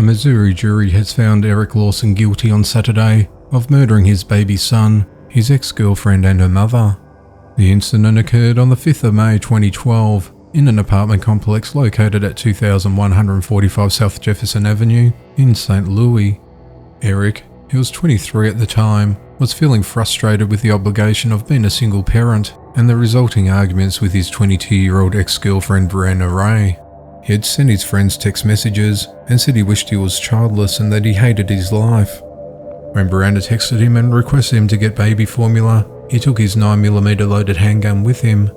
Missouri jury has found Eric Lawson guilty on Saturday of murdering his baby son, his ex-girlfriend and her mother. The incident occurred on the 5th of May 2012 in an apartment complex located at 2145 South Jefferson Avenue in St. Louis. Eric, who was 23 at the time, was feeling frustrated with the obligation of being a single parent and the resulting arguments with his 22-year-old ex-girlfriend Brianna Ray. He had sent his friends text messages and said he wished he was childless and that he hated his life. When Brianna texted him and requested him to get baby formula, he took his 9mm loaded handgun with him.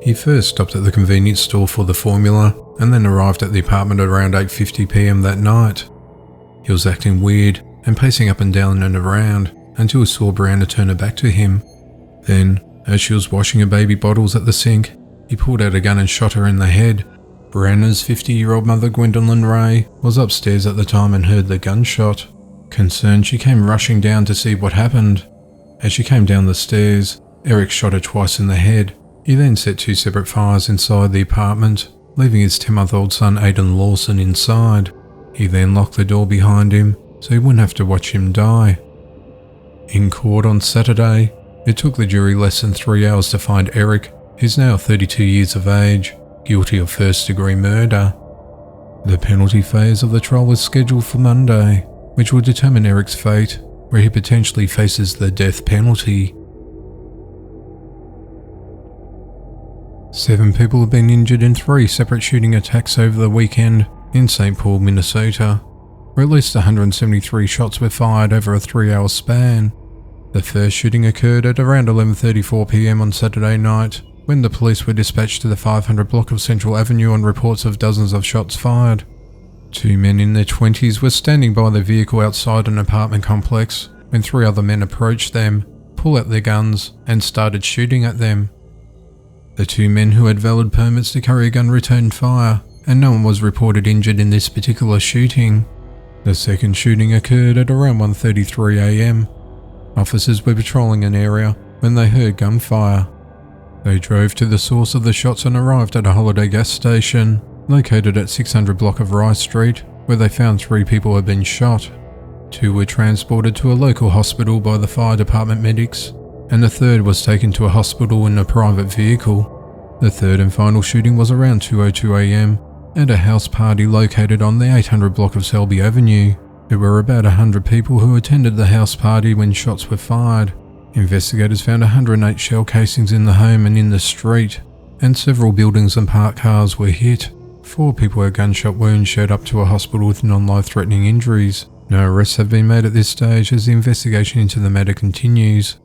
He first stopped at the convenience store for the formula and then arrived at the apartment around 8:50 p.m. that night. He was acting weird and pacing up and down and around until he saw Brianna turn her back to him. Then, as she was washing her baby bottles at the sink, he pulled out a gun and shot her in the head. Brianna's 50-year-old mother Gwendolyn Ray was upstairs at the time and heard the gunshot. Concerned, she came rushing down to see what happened. As she came down the stairs, Eric shot her twice in the head. He then set 2 separate fires inside the apartment, leaving his 10-month-old son Aidan Lawson inside. He then locked the door behind him so he wouldn't have to watch him die. In court on Saturday, it took the jury less than 3 hours to find Eric, who's now 32 years of age, guilty of first-degree murder. The penalty phase of the trial was scheduled for Monday, which will determine Eric's fate, where he potentially faces the death penalty. 7 people have been injured in 3 separate shooting attacks over the weekend in St. Paul, Minnesota, where at least 173 shots were fired over a 3-hour span. The first shooting occurred at around 11:34 p.m. on Saturday night, when the police were dispatched to the 500 block of Central Avenue on reports of dozens of shots fired. 2 men in their 20s were standing by their vehicle outside an apartment complex when 3 other men approached them, pulled out their guns, and started shooting at them. The 2 men who had valid permits to carry a gun returned fire, and no one was reported injured in this particular shooting. The second shooting occurred at around 1:33 a.m. Officers were patrolling an area when they heard gunfire. They drove to the source of the shots and arrived at a Holiday gas station, located at 600 block of Rice Street, where they found 3 people had been shot. 2 were transported to a local hospital by the fire department medics, and the 3rd was taken to a hospital in a private vehicle. The 3rd and final shooting was around 2:02 a.m. at a house party located on the 800 block of Selby Avenue. There were about 100 people who attended the house party when shots were fired. Investigators found 108 shell casings in the home and in the street, and several buildings and parked cars were hit. 4 people with gunshot wounds showed up to a hospital with non-life-threatening injuries. No arrests have been made at this stage as the investigation into the matter continues.